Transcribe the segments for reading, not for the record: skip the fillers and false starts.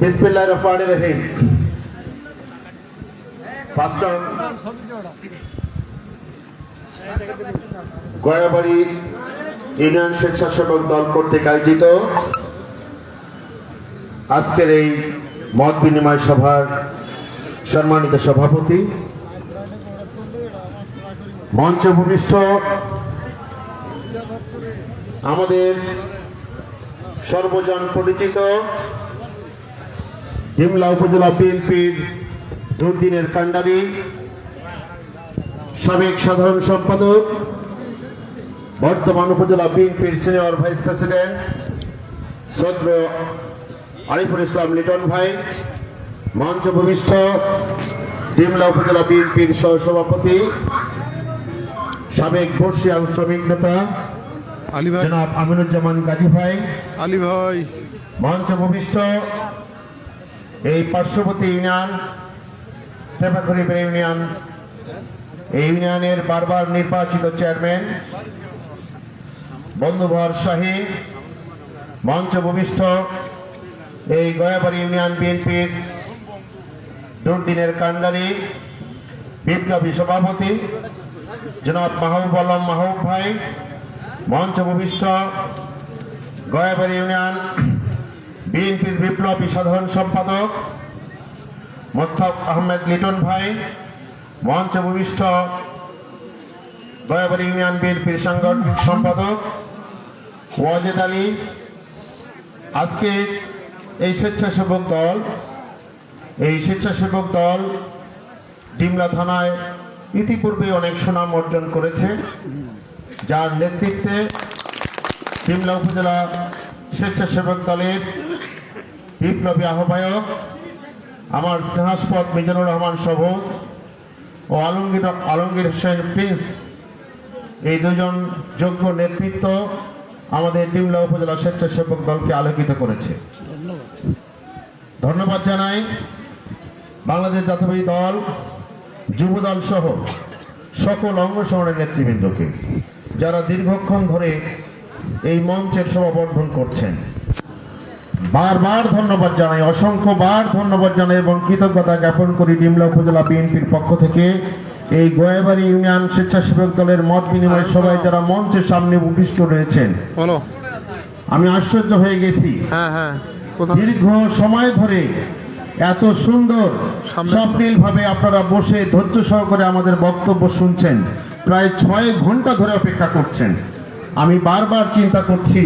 বিসমিল্লাহির রহমানির রহিম। গয়াবাড়ি ইউনিয়ন স্বেচ্ছাসেবক দল কর্তৃক আয়োজিত আজকের এই মত বিনিময় সভার সম্মানিত সভাপতি, মঞ্চে ভূমিষ্ঠ আমাদের সর্বজন পরিচিত ডিমলা উপজেলা বিএনপির দুর্দিনের কাণ্ডারী সাবেক সাধারণ সম্পাদক, বর্তমান উপজেলা বিএনপির সিনিয়র ভাইস প্রেসিডেন্ট শ্রদ্ধেয় আরিফুল ইসলাম লিটন ভাই, মঞ্চ ভূমিষ্ঠ ডিমলা উপজেলা বিএনপির সহসভাপতি সাবেক বর্ষিয়ান শ্রমিক নেতা জনাব আমিনুজ্জামান গাজী ভাই, মঞ্চ ভূমিষ্ঠ এই পার্শ্ববর্তী ইউনিয়ন টেপাখড়ি ইউনিয়ন, এই ইউনিয়নের বারবার নির্বাচিত চেয়ারম্যান বন্ধুবর শাহী, মঞ্চ ভূমিষ্ঠ এই গয়াবাড়ি ইউনিয়ন বিএনপির দুর্দিনের কাণ্ডারী বিপ্লবী সভাপতি জনাব মাহবুব আলম মাহবুব ভাই, মঞ্চ ভূমিষ্ঠ গয়াবাড়ি ইউনিয়ন বিএনপির বিপ্লবী সাধারণ সম্পাদক মোস্তাক আহমেদ লিটন ভাই, মঞ্চ ভূমিষ্ঠ গয়াবাড়ি ইউনিয়ন বিএনপির সাংগঠনিক সম্পাদক ওয়াজেদ আলী। আজকে এই স্বেচ্ছাসেবক দল ডিমলা থানায় ইতিপূর্বে অনেক সুনাম অর্জন করেছে, যার নেতৃত্বে ডিমলা উপজেলা স্বেচ্ছাসেবক দলের বিপ্লবী আহ্বায়ক আমার স্নেহাস্পদ মিজানুর রহমান সবুজ ও আলমগীর হোসেন প্রিন্স, এই দুজন যোগ্য নেতৃত্ব আমাদের ডিমলা উপজেলা স্বেচ্ছাসেবক দলকে আলোকিত করেছে। ধন্যবাদ জানাই বাংলাদেশ জাতীয়তাবাদী দল, যুবদল সহ সকল অঙ্গ সংগঠনের নেতৃবৃন্দকে, যারা দীর্ঘক্ষণ ধরে এই মঞ্চের শোভাবর্ধন করছেন। বারবার ধন্যবাদ জানাই, অসংখ্যবার ধন্যবাদ জানাই এবং কৃতজ্ঞতা জ্ঞাপন করি ডিমলা উপজেলা বিএনপির পক্ষ থেকে এই গয়াবাড়ি ইউনিয়ন স্বেচ্ছাসেবক দলের মত বিনিময় সভায় যারা মঞ্চের সামনে উপবিষ্ট রয়েছেন। আমি আশ্চর্য হয়ে গেছি, দীর্ঘ সময় ধরে এত সুন্দর স্বপ্নিল ভাবে আপনারা বসে ধৈর্য সহকারে আমাদের বক্তব্য শুনছেন, প্রায় 6 ঘন্টা ধরে অপেক্ষা করছেন। আমি বারবার চিন্তা করছি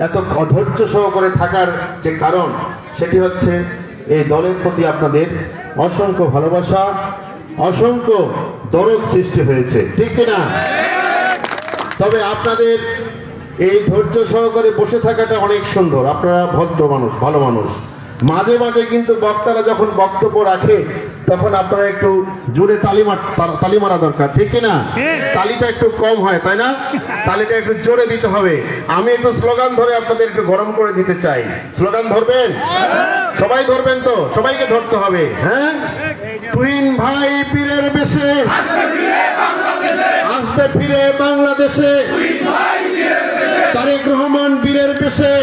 এত অধৈর্য সহকারে থাকার যে কারণ, সেটি হচ্ছে এই দলের প্রতি আপনাদের অসংখ্য ভালোবাসা, অসংখ্য দরদ সৃষ্টি হয়েছে, ঠিক কিনা? তবে আপনাদের এই ধৈর্য সহকারে বসে থাকাটা অনেক সুন্দর। আপনারা ভদ্র মানুষ, ভালো মানুষ। মাঝে মাঝে কিন্তু বক্তারা যখন বক্তব্য রাখে তখন আপনারা একটু জোরে তালি মারা দরকার, ঠিক কিনা? তালিটা একটু কম হয়, তাই না? তালিটা একটু জোরে দিতে হবে। আমি একটু স্লোগান ধরে আপনাদের একটু গরম করে দিতে চাই। স্লোগান ধরবেন? সবাই ধরবেন তো? সবাইকে ধরতে হবে, হ্যাঁ? তুহিন ভাই পীরের বেশে আসবে ফিরে বাংলাদেশে, তারেক রহমান বীরের বেশে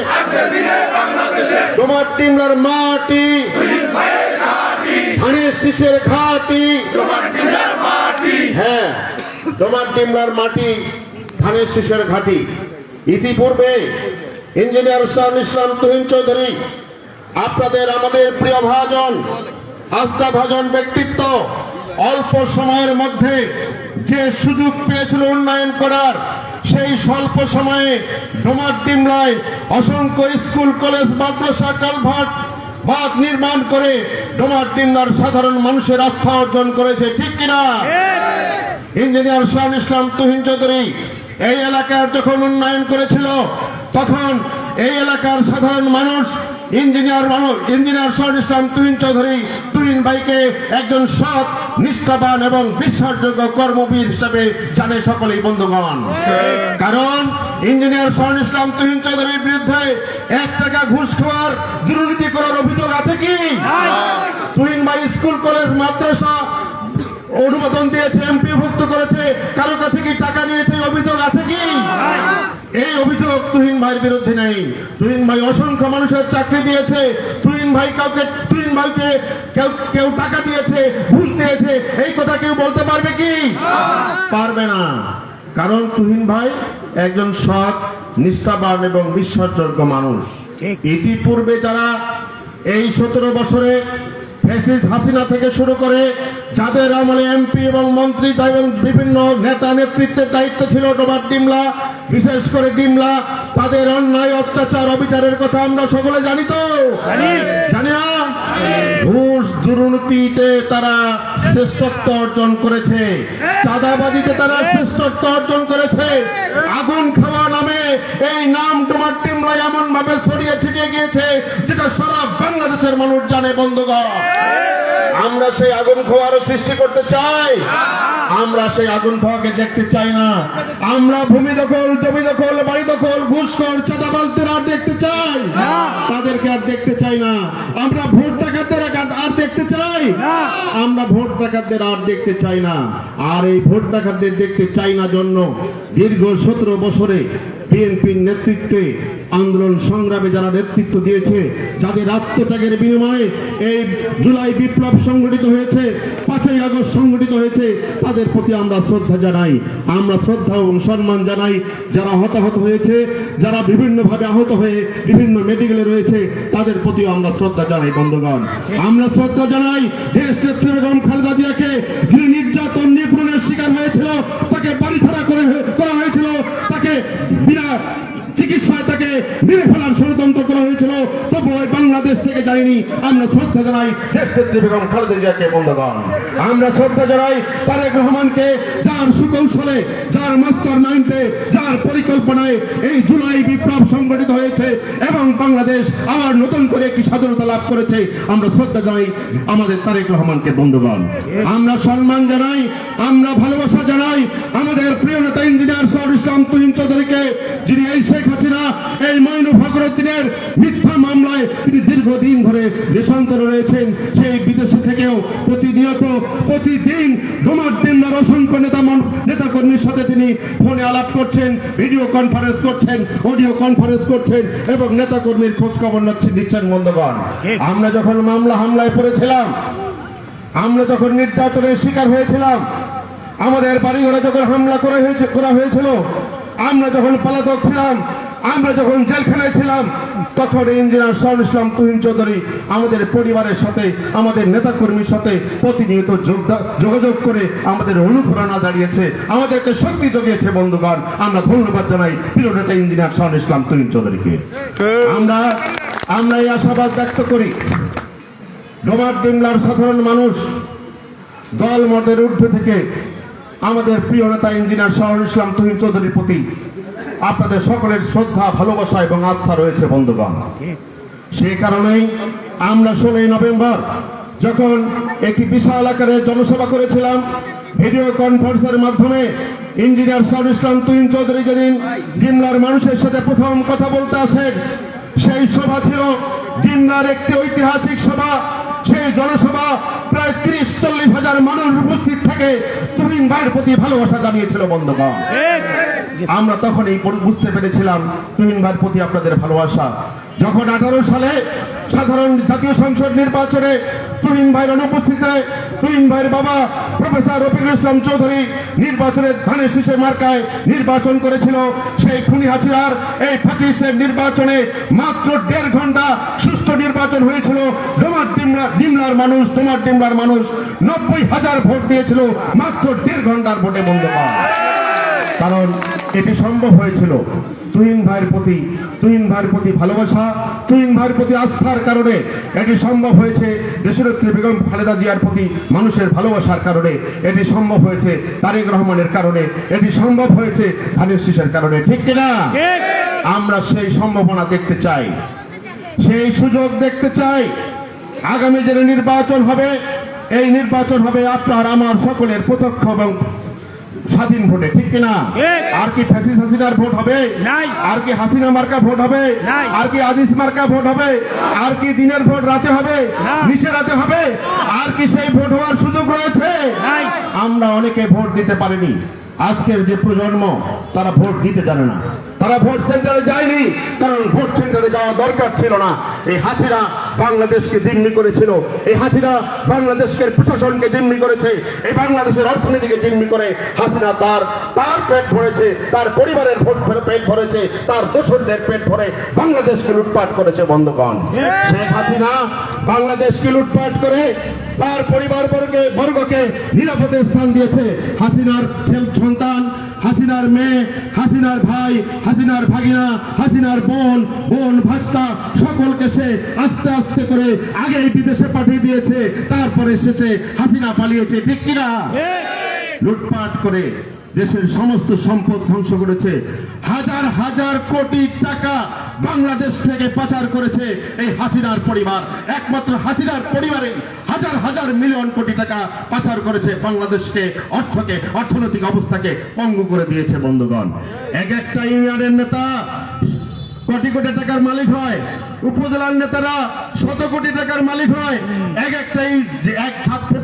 তোমার ডিমলার মাটি, ধানের শীষের ঘাটি। হ্যাঁ, তোমার ডিমলার মাটি, ধানের শীষের ঘাটি। ইতিপূর্বে ইঞ্জিনিয়ার শাহুল ইসলাম তুহিন চৌধুরী, আপনাদের আমাদের প্রিয় ভাজন, আস্থাভাজন ব্যক্তিত্ব, অল্প সময়ের মধ্যে যে সুযোগ পেয়েছিল উন্নয়ন করার, সেই স্বল্প সময়ে ডোমার ডিমলায় অসংখ্য স্কুল, কলেজ, মাদ্রাসা, কালভার্ট, বাঁধ নির্মাণ করে ডোমার ডিমলার সাধারণ মানুষের আস্থা অর্জন করেছে, ঠিক কিনা? ইঞ্জিনিয়ার শাহুল ইসলাম তুহিন চৌধুরী এই এলাকার যখন উন্নয়ন করেছিল, তখন এই এলাকার সাধারণ মানুষ ইঞ্জিনিয়ার শহীদুল ইসলাম তুহিন চৌধুরী তুহিন ভাইকে একজন সৎ, নিষ্ঠাবান এবং বিশ্বাসযোগ্য কর্মবীর হিসেবে জানে সকলেই বন্ধুগণ। কারণ ইঞ্জিনিয়ার শহীদুল ইসলাম তুহিন চৌধুরীর বিরুদ্ধে 1 টাকা ঘুষ খাওয়ার, দুর্নীতি করার অভিযোগ আছে কি? তুহিন ভাই স্কুল, কলেজ, মাদ্রাসা অনুমোদন দিয়েছে, এমপিভুক্ত করেছে, কারো কাছে কি টাকা নিয়েছে অভিযোগ আছে কি? এই অভিযোগ তুহিন ভাইয়ের বিরুদ্ধে নেই। তুহিন ভাই অসংখ্য মানুষের চাকরি দিয়েছে, তুহিন ভাইকে কেউ টাকা দিয়েছে, ঘুষ দিয়েছে, এই কথা কেউ বলতে পারবে কি? পারবে না। কারণ তুহিন ভাই একজন সৎ, নিষ্ঠাবান এবং বিশ্বাসযোগ্য মানুষ। ইতিপূর্বে যারা এই 17 বছরে ফ্যাসিস্ট হাসিনা থেকে শুরু করে যাদের আমলে এমপি এবং মন্ত্রী এবং বিভিন্ন নেতা নেতৃত্বের দায়িত্ব ছিল ডোবার ডিমলা, বিশেষ করে ডিমলা, তাদের অন্যায়, অত্যাচার, অবিচারের কথা আমরা সকলে জানি তো? জানি না? ঘুষ দুর্নীতিতে তারা শ্রেষ্ঠত্ব অর্জন করেছে, চাঁদাবাজিতে তারা শ্রেষ্ঠত্ব অর্জন করেছে। আগুন খাওয়া নামে এই নাম ডোবার ডিমলায় এমন ভাবে ছড়িয়ে ছিটিয়ে গিয়েছে যেটা সারা বাংলাদেশের মানুষ জানে বন্ধুগণ। আমরা সেই আগুন খাওয়ারও সৃষ্টি করতে চাই? আমরা সেই আগুন খাওয়াকে দেখতে চাই না। আমরা ভূমি দখল, জমি দখল, বাড়ি দখল, ঘুষখোর, চাঁদাবাজদের আর দেখতে চাই? তাদেরকে আর দেখতে চাই না। আমরা ভোট ডাকাতদের আর দেখতে চাই? আমরা ভোট ডাকাতদের আর দেখতে চাই না। আর এই ভোট ডাকাতদের দেখতে চাই না জন্য দীর্ঘ 17 বছরে বিএনপির নেতৃত্বে আন্দোলন সংগ্রামে যারা নেতৃত্ব দিয়েছে, যাদের আত্মত্যাগের বিনিময়ে এই জুলাই বিপ্লব সংগঠিত হয়েছে, 5ই আগস্ট সংগঠিত হয়েছে, তাদের প্রতি আমরা শ্রদ্ধা জানাই। আমরা শ্রদ্ধা এবং সম্মান জানাই। যারা হতাহত হয়েছে, যারা বিভিন্নভাবে আহত হয়ে বিভিন্ন মেডিকেলে রয়েছে, তাদের প্রতিও আমরা শ্রদ্ধা জানাই বন্ধুগণ। আমরা শ্রদ্ধা জানাই দেশ নেত্রী বেগম খালেদা জিয়াকে, যিনি নির্যাতন, নিপীড়নের শিকার হয়েছিল, তাকে বাড়ি ছাড়া করা হয়েছিল, তাকে বিনা চিকিৎসায় তাকে মেরে ফেলার ষড়যন্ত্র করা হয়েছিল, তবু বাংলাদেশ থেকে যায়নি। আমরা শ্রদ্ধা জানাই দেশনেত্রী বেগম খালেদা জিয়াকে বন্ধুগণ। আমরা শ্রদ্ধা জানাই তারেক রহমানকে, যার সুকৌশলে, যার মাস্টার মাইন্ডে, যার পরিকল্পনায় এই জুলাই বিপ্লব সংগঠিত হয়েছে এবং বাংলাদেশ আবার নতুন করে একটি স্বাধীনতা লাভ করেছে। আমরা শ্রদ্ধা জানাই আমাদের তারেক রহমানকে বন্ধুগণ। আমরা সম্মান জানাই, আমরা ভালোবাসা জানাই আমাদের প্রিয় নেতা ইঞ্জিনিয়ার শহীদুল ইসলাম তুহিন চৌধুরীকে, যিনি এই শেখ হাসিনা, এই মঈনুল ফখরুদ্দিনের মিথ্যা মামলায় তিনি দীর্ঘদিন ধরে দেশান্তরে রয়েছেন। সেই বিদেশে থেকেও প্রতিদিন ডোমার ডিমলার অসংখ্য নেতাকর্মীর সাথে তিনি ফোনে আলাপ করছেন, ভিডিও কনফারেন্স করছেন, অডিও কনফারেন্স করছেন এবং নেতাকর্মীর খোঁজ খবর দিচ্ছেন বন্ধুগণ। আমরা যখন মামলা হামলায় পড়েছিলাম, আমরা যখন নির্যাতনের শিকার হয়েছিলাম, আমাদের বাড়িঘরে যখন হামলা করা হয়েছিল, আমরা যখন পলাতক ছিলাম, আমরা যখন জেলখানায় ছিলাম, তখন ইঞ্জিনিয়ার শহীদুল ইসলাম তুহিন চৌধুরী আমাদের পরিবারের সাথে, আমাদের নেতাকর্মীর সাথে প্রতিনিয়ত যোগাযোগ করে আমাদের অনুপ্রেরণা দাঁড়িয়েছে, আমাদেরকে শক্তি জগিয়েছে বন্ধুগণ। আমরা ধন্যবাদ জানাই প্রিয় নেতা ইঞ্জিনিয়ার শহীদুল ইসলাম তুহিন চৌধুরীকে। আমরা এই আশাবাদ ব্যক্ত করি, ডোমার ডিমলার সাধারণ মানুষ দল মতের ঊর্ধ্বে থেকে আমাদের প্রিয় নেতা ইঞ্জিনিয়ার শহীদুল ইসলাম তুহিন চৌধুরীর প্রতি আপনাদের সকলের শ্রদ্ধা, ভালোবাসা এবং আস্থা রয়েছে বন্ধুগণ। সেই কারণেই আমরা 16 নভেম্বর যখন একটি বিশাল আকারের জনসভা করেছিলাম, ভিডিও কনফারেন্সের মাধ্যমে ইঞ্জিনিয়ার শহীদুল ইসলাম তুহিন চৌধুরী যেদিন ডিমলার মানুষের সাথে প্রথম কথা বলতে আসেন, সেই সভা ছিল ডিমলার একটি ঐতিহাসিক সভা। সেই জনসভা প্রায় 30-40 হাজার মানুষ উপস্থিত থেকে তুহিন ভাইয়ের প্রতি ভালোবাসা জানিয়েছিল বন্ধুগণ। আমরা তখনই বুঝতে পেরেছিলাম তুহিন ভাইয়ের প্রতি আপনাদের ভালোবাসা। যখন 18 সালে সাধারণ জাতীয় সংসদ নির্বাচনে তুহিন ভাইয়ের অনুপস্থিতিতে তুহিন ভাইয়ের বাবা প্রফেসর রফিকুল ইসলাম চৌধুরী নির্বাচনের ধানের শীষে মার্কায় নির্বাচন করেছিল, সেই খুনি হাসিনার এই 25-এর নির্বাচনে মাত্র 1.5 ঘন্টা সুষ্ঠু নির্বাচন হয়েছিল। ডোমার ডিমলার মানুষ 90,000 ভোট দিয়েছিল মাত্র 1.5 ঘন্টার ভোটে বন্ধুগণ। কারণ এটি সম্ভব হয়েছিল তুহিন ভাইয়ের প্রতি ভালোবাসা, তুহিন ভাইয়ের প্রতি আস্থার কারণে এটি সম্ভব হয়েছে। দেশনেত্রী বেগম খালেদা জিয়ার প্রতি মানুষের ভালোবাসার কারণে এটি সম্ভব হয়েছে, তারেক রহমানের কারণে এটি সম্ভব হয়েছে, ধানের শীষের কারণে। ঠিক কিনা? আমরা সেই সম্ভাবনা দেখতে চাই। সেই সুযোগ দেখতে চাই। আগামী যে নির্বাচন হবে, এই নির্বাচন হবে আপনার আমার সকলের প্রত্যক্ষ এবং স্বাধীন ভোটে, ঠিক কিনা? আর কি ফ্যাসিস হাসিনার ভোট হবে? আর কি হাসিনা মার্কা ভোট হবে? আর কি আজিজ মার্কা ভোট হবে? আর কি দিনের ভোট রাতে হবে, নিশে রাতে হবে? আর কি সেই ভোট হওয়ার সুযোগ রয়েছে? আমরা অনেকে ভোট দিতে পারিনি। আজকের যে প্রজন্ম, তারা ভোট দিতে জানে না, তারা ভোট সেন্টারে যায়নি, কারণ ভোট সেন্টারে যাওয়া দরকার ছিল না। এই হাসিনা বাংলাদেশকে জিম্মি করেছিল, এই হাসিনা বাংলাদেশের প্রশাসনকে জিম্মি করেছে, এই বাংলাদেশের অর্থনীতিকে জিম্মি করে হাসিনা তার পেট ভরেছে, তার পরিবারের পেট ভরেছে, তার দোসরদের পেট ভরে বাংলাদেশকে লুটপাট করেছে। বন্ধুগণ, শেখ হাসিনা বাংলাদেশকে লুটপাট করে তার পরিবার বর্গকে নিরাপদে স্থান দিয়েছে। হাসিনার সন্তান, হাসিনার মেয়ে, হাসিনার ভাই, হাসিনার ভাগিনা, হাসিনার বোন ভাস্তা সকলকে সে আস্তে আস্তে করে আগেই বিদেশে পাঠিয়ে দিয়েছে, তারপরে এসেছে হাসিনা পালিয়েছে, ঠিক কিনা? লুটপাট করে দেশের সমস্ত সম্পদ ধ্বংস করেছে। হাজার হাজার কোটি টাকা বাংলাদেশ থেকে পাচার করেছে এই হাসিনার পরিবার। একমাত্র হাসিনার পরিবারে হাজার হাজার মিলিয়ন কোটি টাকা পাচার করেছে, বাংলাদেশকে অর্থনৈতিক অবস্থাকে পঙ্গু করে দিয়েছে। বন্ধুগণ, একটা ইউনিয়নের নেতা কোটি কোটি টাকার মালিক হয়, উপজেলার নেতারা শত কোটি টাকার মালিক হয়,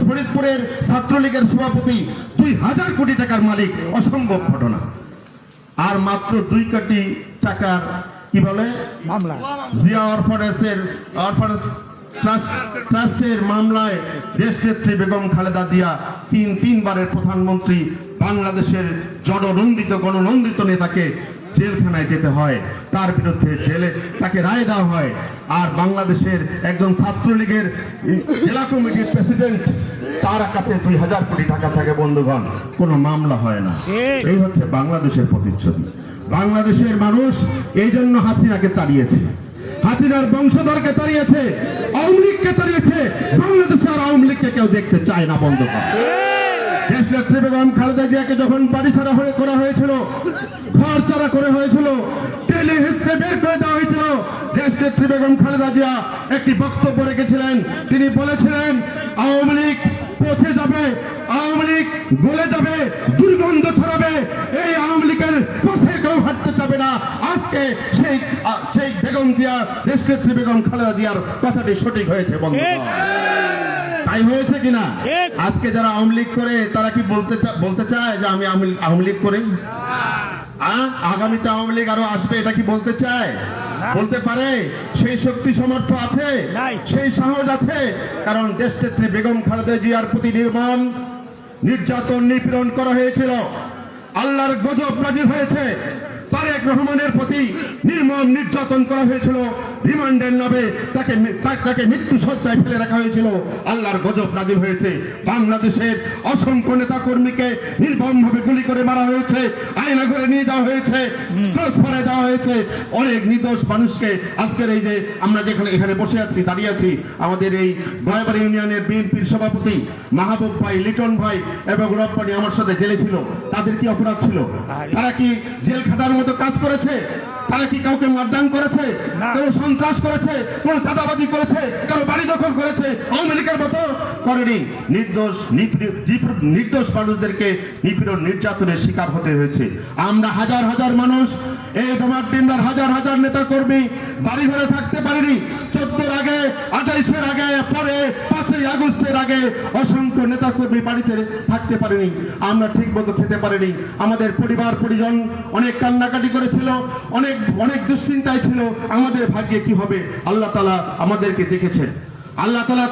ফরিদপুরের ছাত্রলীগের সভাপতি 2000 কোটি টাকার মালিক। অসম্ভব ঘটনা। আর মাত্র 2 কোটি টাকার কি বলে মামলা, জিয়া অরফানেজ ট্রাস্টের মামলায় দেশনেত্রী বেগম খালেদা জিয়া তিনবারের প্রধানমন্ত্রী, বাংলাদেশের জননন্দিত গণনন্দিত নেতাকে জেলখানায় যেতে হয়, তার বিরুদ্ধে জেলে তাকে রায় দেওয়া হয়। আর বাংলাদেশের একজন ছাত্রলীগের জেলা কমিটির প্রেসিডেন্ট, তার কাছে 2000 কোটি টাকা থাকে। বন্ধুগণ, কোনো মামলা হয় না। এই হচ্ছে বাংলাদেশের প্রতিচ্ছবি। বাংলাদেশের মানুষ এই জন্য হাসিনাকে তাড়িয়েছে, হাসিনার বংশধরকে তাড়িয়েছে, আওয়ামী লীগকে তাড়িয়েছে। বাংলাদেশে আর আওয়ামী লীগকে কেউ দেখতে চায় না। বন্ধুগণ, দেশনেত্রী বেগম খালেদা জিয়াকে যখন বাড়ি ছাড়া করা হয়েছিল, ঘর ছাড়া করে হয়েছিল, টেনে হিসেবে বের করে দেওয়া হয়েছিল, দেশনেত্রী বেগম খালেদা জিয়া একটি বক্তব্য রেখেছিলেন। তিনি বলেছিলেন, আওয়ামী লীগ পচে যাবে, আওয়ামী লীগ গলে যাবে, দুর্গন্ধ ছড়াবে, এই আওয়ামী লীগের পথে কেউ হাঁটতে চাবে না। আজকে সেই বেগম জিয়া, দেশনেত্রী বেগম খালেদা জিয়ার কথাটি সঠিক হয়েছে। বন্ধুগণ, তাই হয়েছে কিনা? আজকে যারা আওয়ামী লীগ করে, তারা কি বলতে চায় যে আমি আওয়ামী লীগ করি? আগামীতে আওয়ামী লীগ আরো আসবে, এটা কি বলতে চায়? বলতে পারে? সেই শক্তি সামর্থ্য আছে, সেই সাহস আছে? কারণ দেশনেত্রী বেগম খালেদা জিয়ার প্রতি নির্যাতন নিপীড়ন করা হয়েছিল, আল্লাহর গজব নাজিল হয়েছে। তারেক রহমানের প্রতি নির্মম নির্যাতন করা হয়েছিল, রিমান্ডের নামে তাকে মৃত্যু সজ্জায় ফেলে রাখা হয়েছিল, আল্লাহর গজব নাজিল হয়েছে। বাংলাদেশের অসংখ্য নেতা কর্মীকে নির্মমভাবে গুলি করে মারা হয়েছে, আয়না করে নিয়ে যাওয়া হয়েছে, ট্রান্সফারে দেওয়া হয়েছে। অনেক নির্দোষ মানুষকে আজকের এই যে আমরা যেখানে এখানে বসে আছি, দাঁড়িয়ে আছি, আমাদের এই গয়াবাড়ি ইউনিয়নের বিএনপির সভাপতি মাহবুব ভাই, লিটন ভাই এবং রব্বানি আমার সাথে জেলে ছিল। তাদের কি অপরাধ ছিল? তারা কি জেল খাটার মতো কাজ করেছে? তারা কি কাউকে মারদান করেছে? কেউ সন্ত্রাস করেছে? কোন চাঁদাবাজি করেছে? কারো বাড়ি দখল করেছে? আওয়ামী লীগের মতো করেনি। নির্দোষ মানুষদেরকে নিপীড়ন নির্যাতনের শিকার হতে হয়েছে। আমরা হাজার হাজার মানুষ, এই ডোমারডিন্ডার হাজার হাজার নেতা কর্মী বাড়ি ঘরে থাকতে পারিনি। 14-র আগে, 28-এর আগে, পরে 5ই আগস্টের আগে অসংখ্য নেতা কর্মী বাড়িতে থাকতে পারিনি। আমরা ঠিক মতো খেতে পারিনি। আমাদের পরিবার পরিজন অনেক কান্নাকাটি করেছিল, অনেক দুশ্চিন্তায় ছিল। আমাদের ভাগ্যে কি হবে? আল্লাহ তাআলা আমাদেরকে দেখেছেন। আল্লাহ তাআলা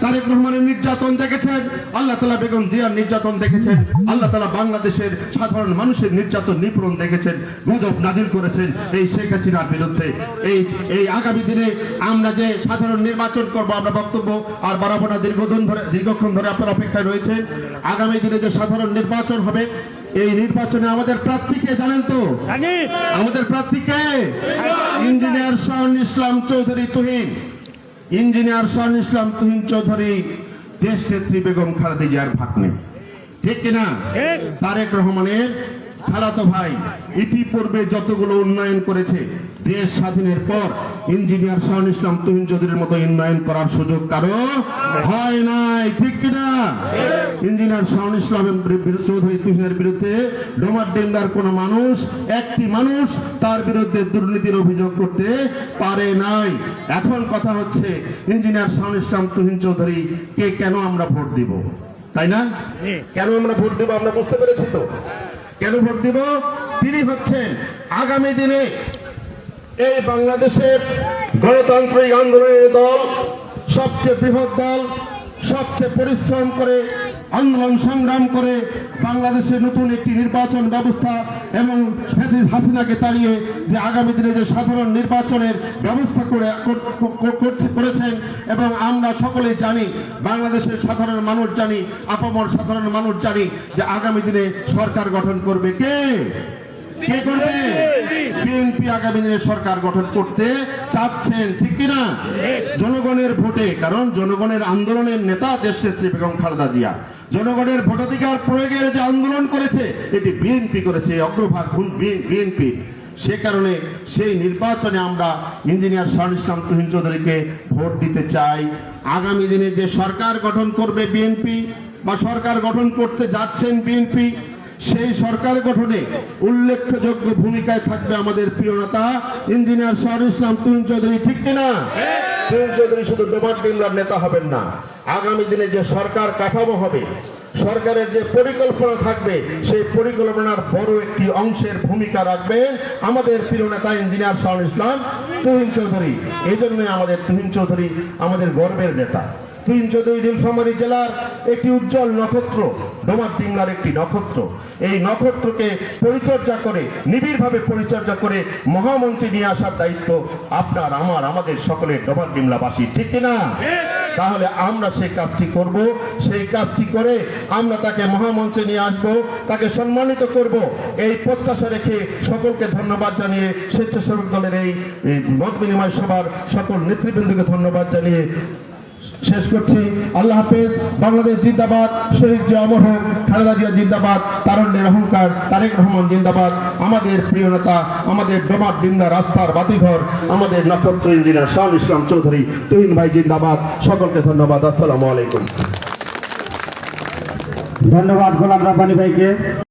তারেক রহমানের নির্যাতন দেখেছেন, আল্লাহ তাআলা বেগম জিয়ার নির্যাতন দেখেছেন, আল্লাহ তাআলা বাংলাদেশের সাধারণ মানুষের নির্যাতন নিপীড়ন দেখেছেন, গজব নাজিল করেছেন এই শেখ হাসিনার বিরুদ্ধে। এই আগামী দিনে আমরা যে সাধারণ নির্বাচন করব, আমরা বক্তব্য আর বাড়াবো না, দীর্ঘক্ষণ ধরে আপনারা অপেক্ষায় রয়েছে। আগামী দিনে যে সাধারণ নির্বাচন হবে, এই নির্বাচনে আমাদের প্রার্থীকে জানেন তো? আমাদের প্রার্থীকে ইঞ্জিনিয়ার শাহন ইসলাম চৌধুরী তুহিন। ইঞ্জিনিয়ার শাহন ইসলাম তুহিন চৌধুরী দেশনেত্রী বেগম খালেদা জিয়ার ভাগ্নে, ঠিক কিনা? তারেক রহমানের খালাতো ভাই ইতিপূর্বে যতগুলো উন্নয়ন করেছে দেশ স্বাধীনের পর ইঞ্জিনিয়ার শাহুল ইসলাম তুহিন চৌধুরীর মতো উন্নয়ন করার সুযোগ কারো হয় নাই, ঠিক কিনা? ইঞ্জিনিয়ার শাহুল ইসলাম চৌধুরী তুহিনের বিরুদ্ধে ডোমারডিঙ্গার কোন মানুষ, একটি মানুষ তার বিরুদ্ধে দুর্নীতির অভিযোগ করতে পারে নাই। এখন কথা হচ্ছে ইঞ্জিনিয়ার শাহুল ইসলাম তুহিন চৌধুরী কে কেন আমরা ভোট দিব, তাই না? কেন আমরা ভোট দিব আমরা বুঝতে পেরেছি তো। কেন ভোট দিব? তিনি হচ্ছেন আগামী দিনে এই বাংলাদেশের গণতান্ত্রিক আন্দোলনের দল, সবচেয়ে বৃহৎ দল, সবচেয়ে পরিশ্রম করে আন্দোলন সংগ্রাম করে বাংলাদেশে নতুন একটি নির্বাচন ব্যবস্থা এবং ফ্যাসিস্ট হাসিনাকে তাড়িয়ে যে আগামী দিনে যে সাধারণ নির্বাচনের ব্যবস্থা করেছেন এবং আমরা সকলেই জানি, বাংলাদেশের সাধারণ মানুষ জানি, আপামর সাধারণ মানুষ জানি যে আগামী দিনে সরকার গঠন করবে কে? কে করবে? বিএনপি আগামী দিনে সরকার গঠন করতে চাচ্ছেন, ঠিক কিনা? জনগণের ভোটে, কারণ জনগণের আন্দোলনের নেতা দেশনেত্রী বেগম খালেদা জিয়া জনগণের ভোটাধিকার প্রয়োগের যে আন্দোলন করেছে এটি বিএনপি করেছে, অগ্রভাগ বিএনপি। সে কারণে সেই নির্বাচনে আমরা ইঞ্জিনিয়ার শাহুল ইসলাম তুহিন চৌধুরীকে ভোট দিতে চাই। আগামী দিনে যে সরকার গঠন করবে বিএনপি বা সরকার গঠন করতে যাচ্ছেন বিএনপি, সেই সরকার গঠনে উল্লেখযোগ্য ভূমিকায় থাকবে আমাদের প্রিয় নেতা ইঞ্জিনিয়ার শাহুল ইসলাম তুহিন চৌধুরী, ঠিক কিনা? তুহিন চৌধুরী শুধু ডোমারডিঙ্গার নেতা হবেন না, আগামী দিনে যে সরকার কাঠামো হবে, সরকারের যে পরিকল্পনা থাকবে, সেই পরিকল্পনার বড় একটি অংশের ভূমিকা রাখবেন আমাদের প্রিয় নেতা ইঞ্জিনিয়ার শাহুল ইসলাম তুহিন চৌধুরী। এই জন্যই আমাদের তুহিন চৌধুরী আমাদের গর্বের নেতা। তুহিন চৌধুরী নীলফামারী জেলার একটি উজ্জ্বল নক্ষত্র, ডোমারডিঙ্গার একটি নক্ষত্র। এই নক্ষত্রকে পরিচর্যা করে, নিবিড়ভাবে পরিচর্যা করে মহামঞ্চে নিয়ে আসার দায়িত্ব আপনার, আমার, আমাদের সকলের ডোমারডিঙ্গাবাসী, ঠিক কিনা? তাহলে আমরা সেই কাজটি করব, সেই কাজটি করে আমরা তাকে মহামঞ্চে নিয়ে আসব, তাকে সম্মানিত করব, এই প্রত্যাশা রেখে সকলকে ধন্যবাদ জানিয়ে স্বেচ্ছাসেবক দলের এই মত বিনিময় সভার সকল নেতৃবৃন্দকে ধন্যবাদ জানিয়ে শেষ করছি। আল্লাহ হাফেজ। বাংলাদেশ জিন্দাবাদ, শহীদ জিয়া অমর হোক, খালেদা জিয়া জিন্দাবাদ, তারুণ্যের অহংকার তারেক রহমান জিন্দাবাদ। আমাদের প্রিয় নেতা, আমাদের ডোমারডিঙ্গা রাস্তার বাতিঘর, আমাদের নক্ষত্র ইঞ্জিনিয়ার শাহুল ইসলাম চৌধুরী তুহিন ভাই জিন্দাবাদ। সকলকে ধন্যবাদ। আসসালামু আলাইকুম। ধন্যবাদ গোলাম রাব্বানী ভাইকে।